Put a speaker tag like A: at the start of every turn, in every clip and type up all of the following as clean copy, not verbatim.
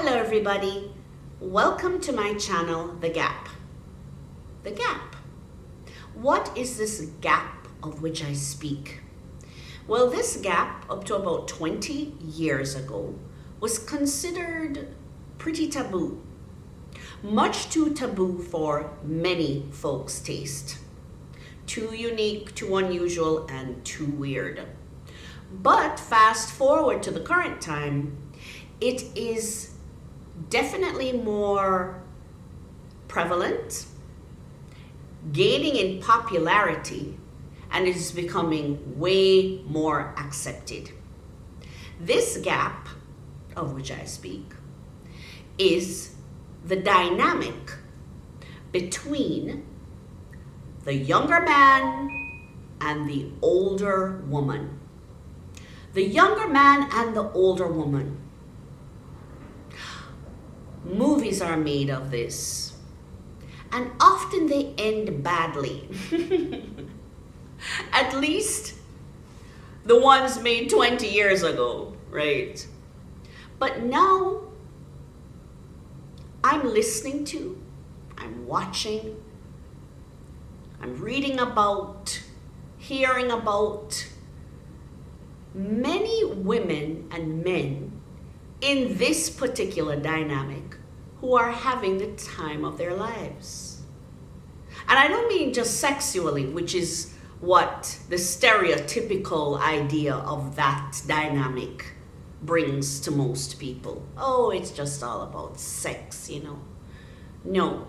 A: Hello everybody, welcome to my channel, The Gap. The Gap. What is this gap of which I speak? Well, this gap up to about 20 years ago was considered pretty taboo. Much too taboo for many folks' taste. Too unique, too unusual, and too weird. But fast forward to the current time, it is definitely more prevalent, gaining in popularity, and is becoming way more accepted. This gap of which I speak is the dynamic between the younger man and the older woman. The younger man and the older woman. Movies are made of this, and often they end badly. At least the ones made 20 years ago, right? But now I'm listening to, I'm watching, I'm reading about, hearing about many women and men in this particular dynamic who are having the time of their lives. And I don't mean just sexually, which is what the stereotypical idea of that dynamic brings to most people. Oh, it's just all about sex, you know. No,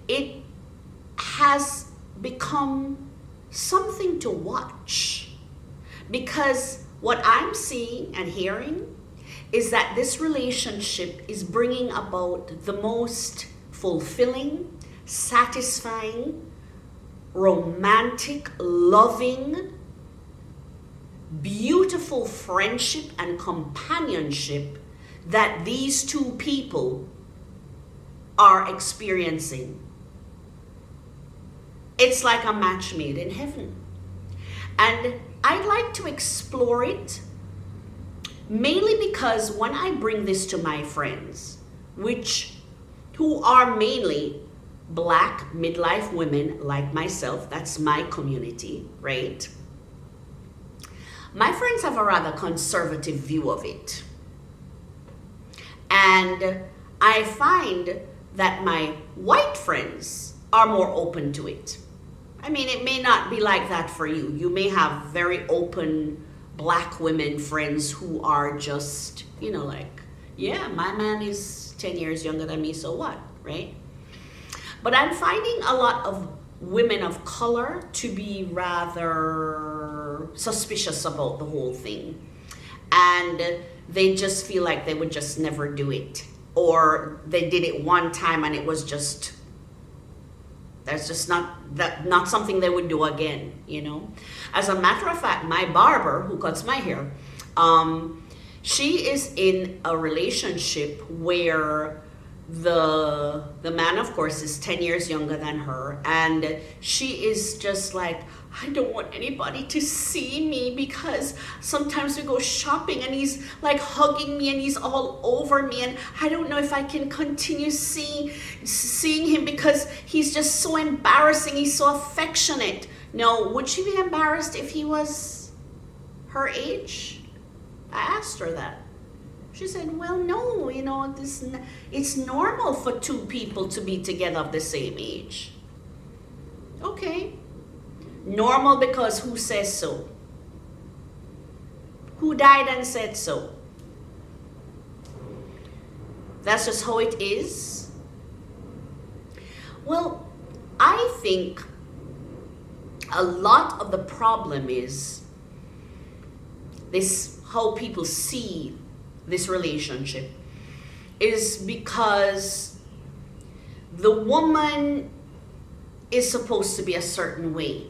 A: it has become something to watch, because what I'm seeing and hearing is that this relationship is bringing about the most fulfilling, satisfying, romantic, loving, beautiful friendship and companionship that these two people are experiencing. It's like a match made in heaven. And I'd like to explore it, mainly because when I bring this to my friends, who are mainly Black midlife women like myself, that's my community, right? My friends have a rather conservative view of it. And I find that my white friends are more open to it. I mean, it may not be like that for you. You may have very open Black women friends who are just, you know, like, yeah, my man is 10 years younger than me, so what, right? But I'm finding a lot of women of color to be rather suspicious about the whole thing. And they just feel like they would just never do it. Or they did it one time and it was just, that's just not something they would do again, you know. As a matter of fact, my barber who cuts my hair, she is in a relationship where the man, of course, is 10 years younger than her, and she is just like, I don't want anybody to see me, because sometimes we go shopping and he's like hugging me and he's all over me, and I don't know if I can continue seeing him because he's just so embarrassing. He's so affectionate. No, would she be embarrassed if he was her age? I asked her that. She said, well, no, you know, it's normal for two people to be together of the same age. Okay. Normal because who says so? Who died and said so? That's just how it is. Well, I think a lot of the problem is this, how people see this relationship is because the woman is supposed to be a certain way.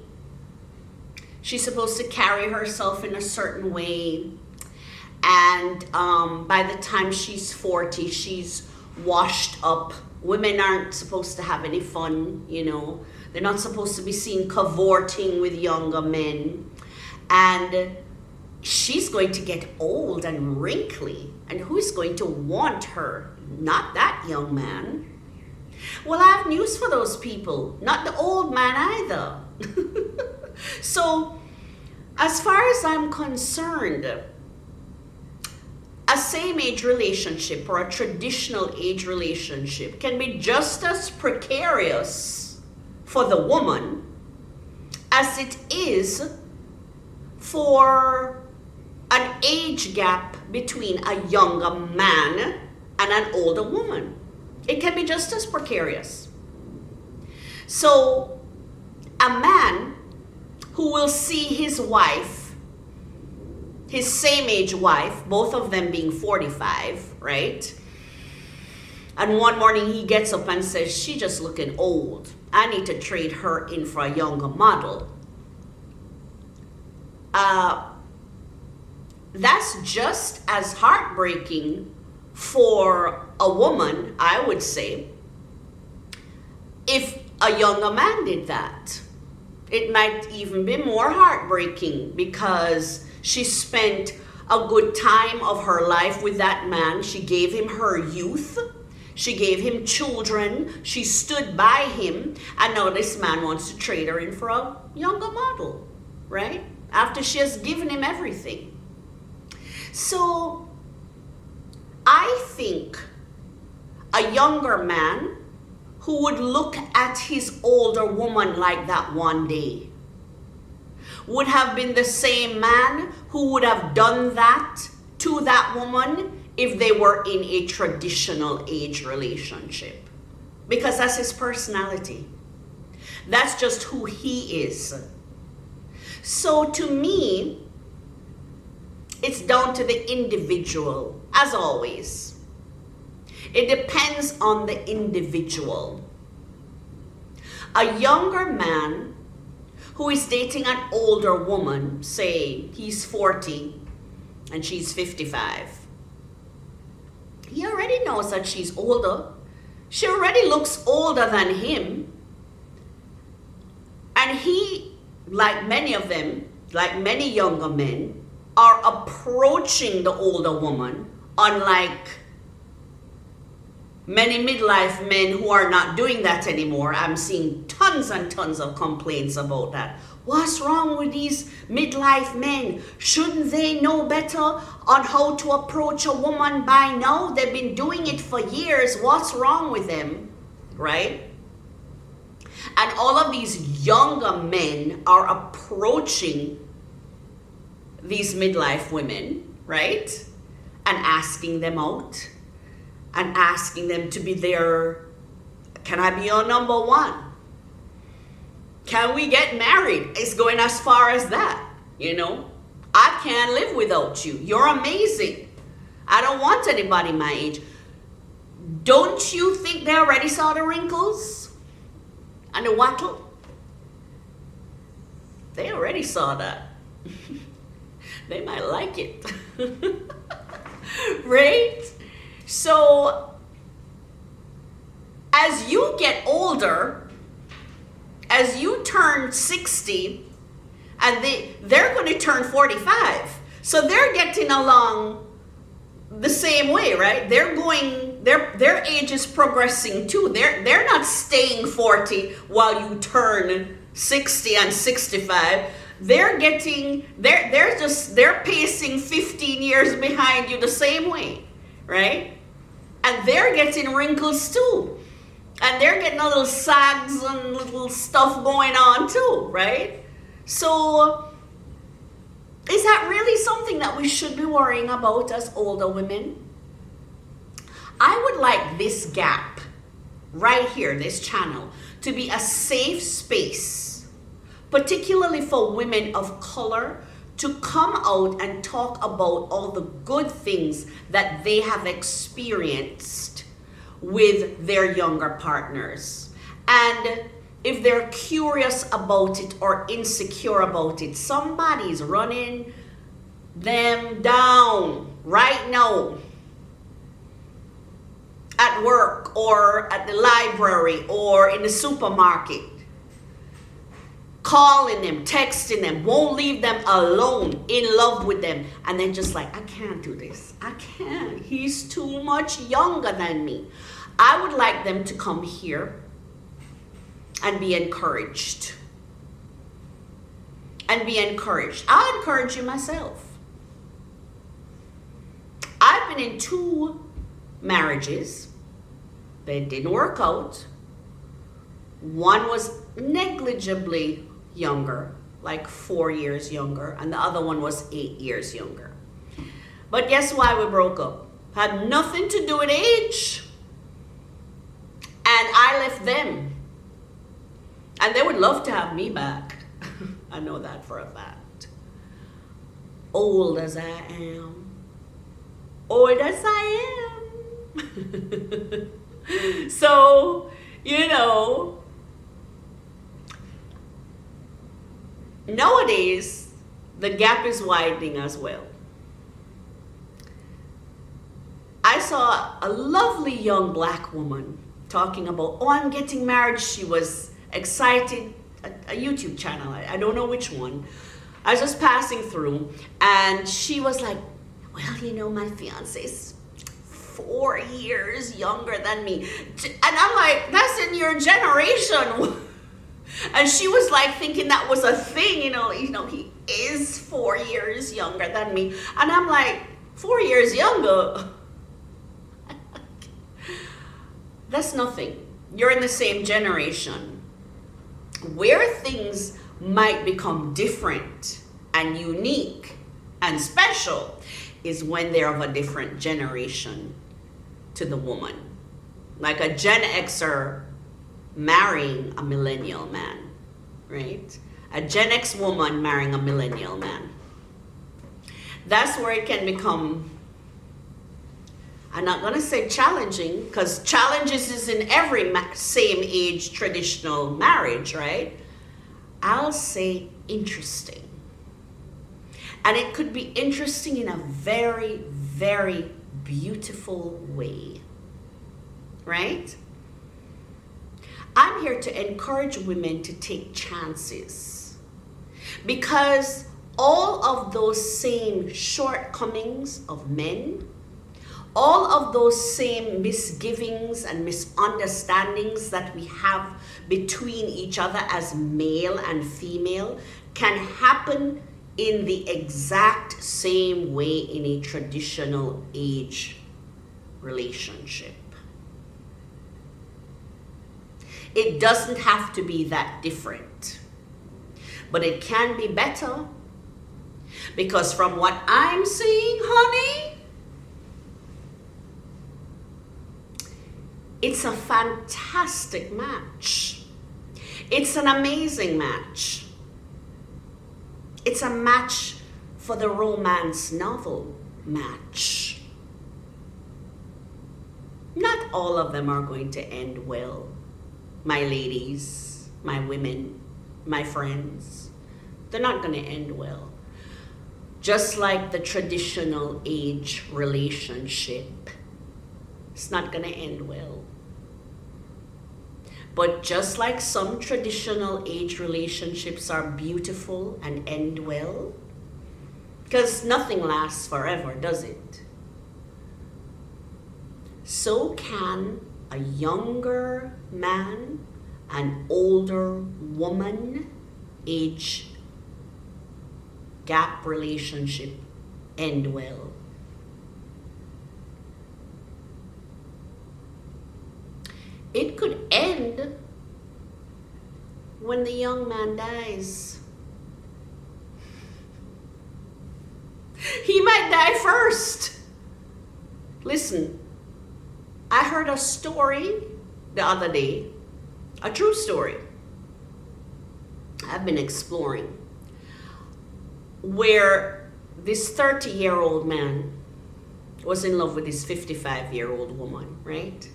A: She's supposed to carry herself in a certain way. And by the time she's 40, she's washed up. Women aren't supposed to have any fun, you know. They're not supposed to be seen cavorting with younger men. And she's going to get old and wrinkly. And who's going to want her? Not that young man. Well, I have news for those people. Not the old man either. So, as far as I'm concerned, a same-age relationship or a traditional age relationship can be just as precarious for the woman as it is for an age gap between a younger man and an older woman. It can be just as precarious. So, a man who will see his wife, his same age wife, both of them being 45, right? And one morning he gets up and says, she's just looking old. I need to trade her in for a younger model. That's just as heartbreaking for a woman, I would say, if a younger man did that. It might even be more heartbreaking because she spent a good time of her life with that man. She gave him her youth. She gave him children. She stood by him. And now this man wants to trade her in for a younger model, right? After she has given him everything. So I think a younger man who would look at his older woman like that one day would have been the same man who would have done that to that woman if they were in a traditional age relationship. Because that's his personality. That's just who he is. So to me, it's down to the individual, as always. It depends on the individual. A younger man who is dating an older woman, say he's 40 and she's 55, he already knows that she's older. She already looks older than him. And he, like many of them, like many younger men, are approaching the older woman, unlike many midlife men who are not doing that anymore. I'm seeing tons and tons of complaints about that. What's wrong with these midlife men? Shouldn't they know better on how to approach a woman by now? They've been doing it for years. What's wrong with them? Right? And all of these younger men are approaching these midlife women, right? And asking them out. And asking them to be their, can I be your number one? Can we get married? It's going as far as that, you know. I can't live without you. You're amazing. I don't want anybody my age. Don't you think they already saw the wrinkles and the wattle? They already saw that. They might like it. Right? So, as you get older, as you turn 60, and they're going to turn 45. So they're getting along the same way, right? They're going, their age is progressing too. They're not staying 40 while you turn 60 and 65. They're pacing 15 years behind you the same way, right? And they're getting wrinkles too. And they're getting a little sags and little stuff going on too, right? So, is that really something that we should be worrying about as older women? I would like this gap right here, this channel, to be a safe space, particularly for women of color, to come out and talk about all the good things that they have experienced with their younger partners. And if they're curious about it or insecure about it, somebody's running them down right now at work or at the library or in the supermarket, calling them, texting them, won't leave them alone, in love with them, and then just like, I can't do this. I can't. He's too much younger than me. I would like them to come here and be encouraged. And be encouraged. I'll encourage you myself. I've been in 2 marriages. They didn't work out. One was negligibly younger, like 4 years younger, and the other one was 8 years younger. But guess why we broke up? Had nothing to do with age. And I left them. And they would love to have me back. I know that for a fact. Old as I am. Old as I am. So, you know, nowadays, the gap is widening as well. I saw a lovely young black woman talking about, oh, I'm getting married. She was excited, a YouTube channel, I don't know which one. I was just passing through, and she was like, well, you know, my fiance's 4 years younger than me. And I'm like, that's in your generation. And she was like thinking that was a thing, you know, he is 4 years younger than me. And I'm like, 4 years younger? That's nothing. You're in the same generation. Where things might become different and unique and special is when they're of a different generation to the woman. Like a Gen Xer marrying a millennial man, right? A Gen X woman marrying a millennial man. That's where it can become, I'm not going to say challenging, because challenges is in every same age traditional marriage, right? I'll say interesting. And it could be interesting in a very, very beautiful way, right? I'm here to encourage women to take chances, because all of those same shortcomings of men, all of those same misgivings and misunderstandings that we have between each other as male and female can happen in the exact same way in a traditional age relationship. It doesn't have to be that different, but it can be better, because from what I'm seeing, honey, it's a fantastic match. It's an amazing match. It's a match for the romance novel match. Not all of them are going to end well. My ladies, my women, my friends, they're not going to end well. Just like the traditional age relationship, it's not going to end well. But just like some traditional age relationships are beautiful and end well, because nothing lasts forever, does it? So can a younger man, an older woman, age gap relationship end well. It could end when the young man dies. He might die first. Listen, I heard a story the other day, a true story. I've been exploring, where this 30-year-old man was in love with this 55-year-old woman, right?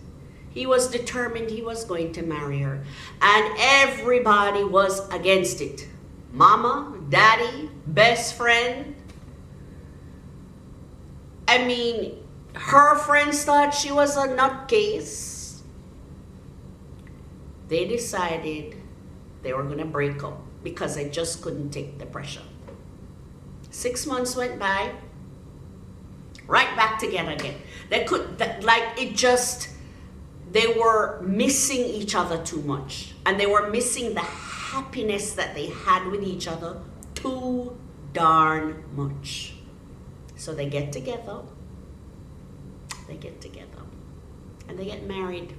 A: He was determined he was going to marry her, and everybody was against it. Mama, daddy, best friend. I mean, her friends thought she was a nutcase. They decided they were going to break up. because I just couldn't take the pressure. 6 months went by, right back together again. They were missing each other too much. And they were missing the happiness that they had with each other too darn much. So they get together. And they get married.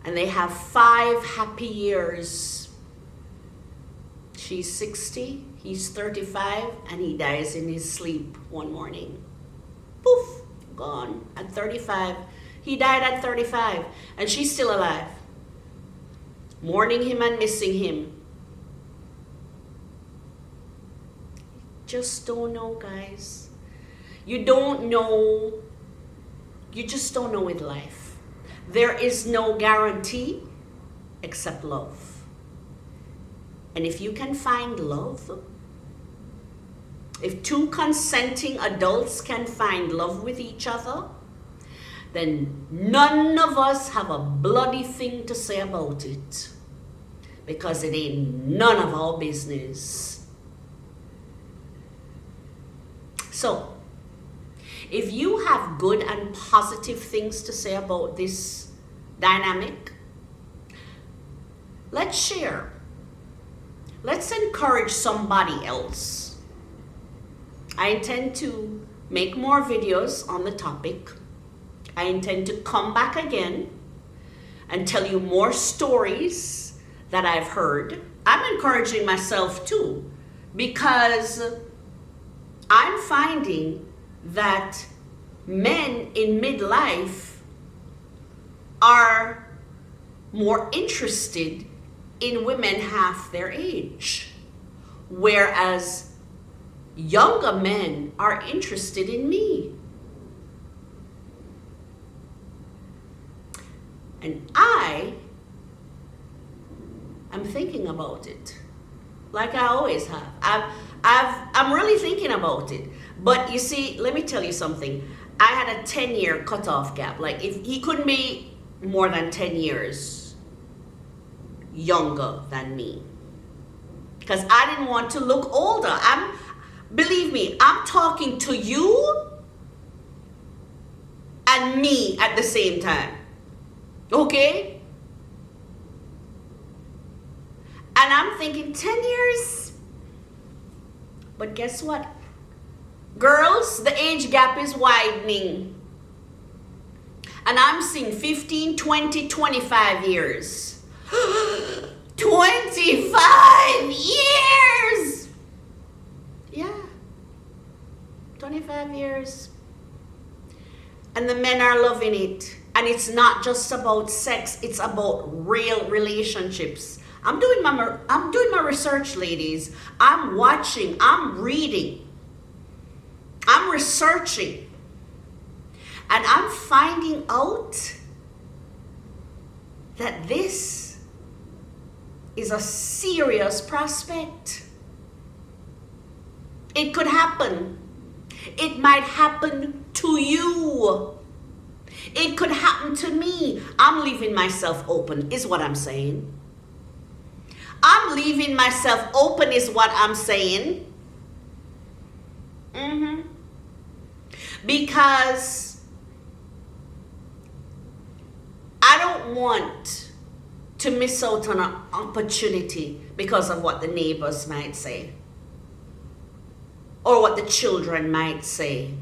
A: And they have 5 happy years. She's 60, he's 35, and he dies in his sleep one morning. Poof, gone at 35. He died at 35, and she's still alive. Mourning him and missing him. Just don't know, guys. You don't know. You just don't know with life. There is no guarantee except love. And if you can find love, if 2 consenting adults can find love with each other, then none of us have a bloody thing to say about it. Because it ain't none of our business. So, if you have good and positive things to say about this dynamic, let's share. Let's encourage somebody else. I intend to make more videos on the topic. I intend to come back again and tell you more stories that I've heard. I'm encouraging myself too, because I'm finding that men in midlife are more interested in women half their age, whereas younger men are interested in me. And I am thinking about it, like I always have. I'm really thinking about it. But you see, let me tell you something. I had a 10-year cutoff gap. Like, if he couldn't be more than 10 years younger than me, because I didn't want to look older. Believe me, I'm talking to you and me at the same time. Okay? And I'm thinking 10 years. But guess what? Girls, the age gap is widening. And I'm seeing 15, 20, 25 years. 25 years! Yeah. 25 years. And the men are loving it. And it's not just about sex, it's about real relationships. I'm doing my research, ladies. I'm watching, I'm reading, I'm researching. And I'm finding out that this is a serious prospect. It could happen. It might happen to you. It could happen to me. I'm leaving myself open, is what I'm saying. I'm leaving myself open, is what I'm saying. Because I don't want to miss out on an opportunity because of what the neighbors might say, or what the children might say.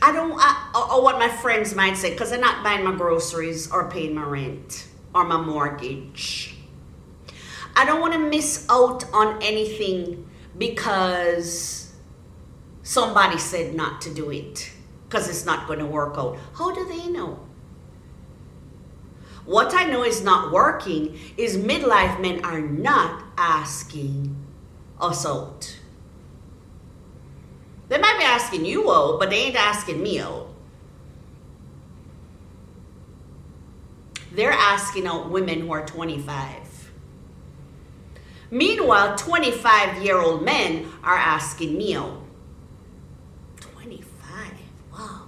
A: Or what my friends might say, because they're not buying my groceries or paying my rent or my mortgage. I don't want to miss out on anything because somebody said not to do it, because it's not going to work out. How do they know? What I know is not working is midlife men are not asking us out. They might be asking you out, but they ain't asking me out. They're asking out women who are 25. Meanwhile, 25-year-old men are asking me out. 25, wow.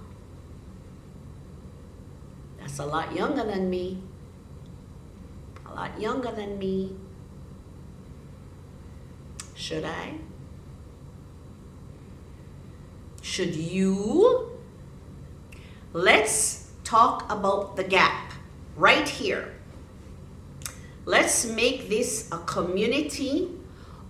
A: That's a lot younger than me. lot younger than me. Should I? Should you? Let's talk about the gap right here. Let's make this a community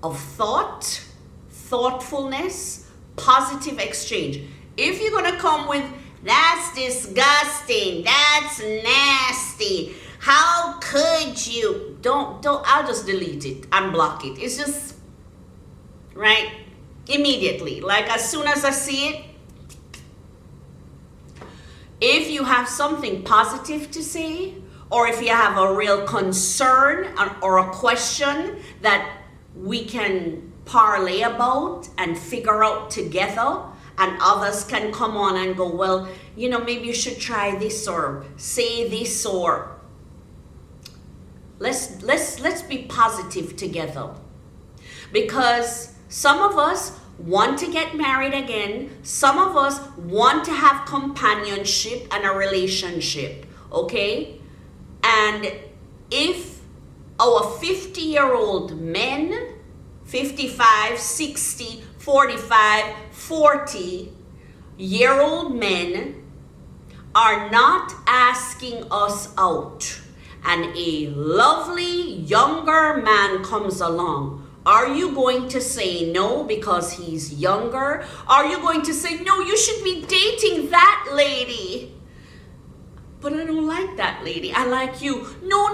A: of thought, thoughtfulness, positive exchange. If you're going to come with, that's disgusting, that's nasty, how could you? Don't, I'll just delete it and block it. It's just, right? Immediately. Like as soon as I see it. If you have something positive to say, or if you have a real concern or a question that we can parlay about and figure out together, and others can come on and go, well, you know, maybe you should try this or say this, or let's be positive together. Because some of us want to get married again. Some of us want to have companionship and a relationship, okay? And if our 50-year-old men, 55, 60, 45, 40-year-old men are not asking us out, and a lovely younger man comes along, are you going to say no because he's younger? Are you going to say, no, you should be dating that lady? But I don't like that lady. I like you. No,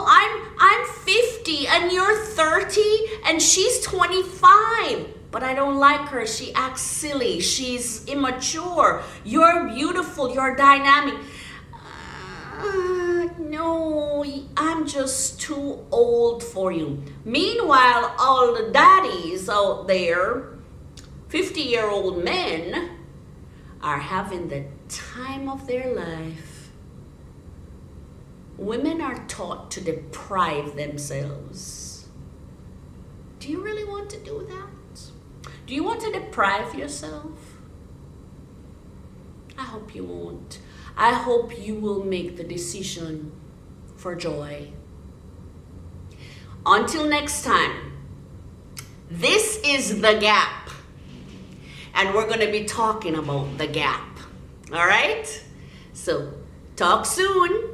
A: I'm 50 and you're 30 and she's 25. But I don't like her. She acts silly. She's immature. You're beautiful. You're dynamic. No, I'm just too old for you. Meanwhile, all the daddies out there, 50-year-old men, are having the time of their life. Women are taught to deprive themselves. Do you really want to do that? Do you want to deprive yourself? I hope you won't. I hope you will make the decision for joy. Until next time, this is The Gap. And we're going to be talking about the gap. All right? So, talk soon.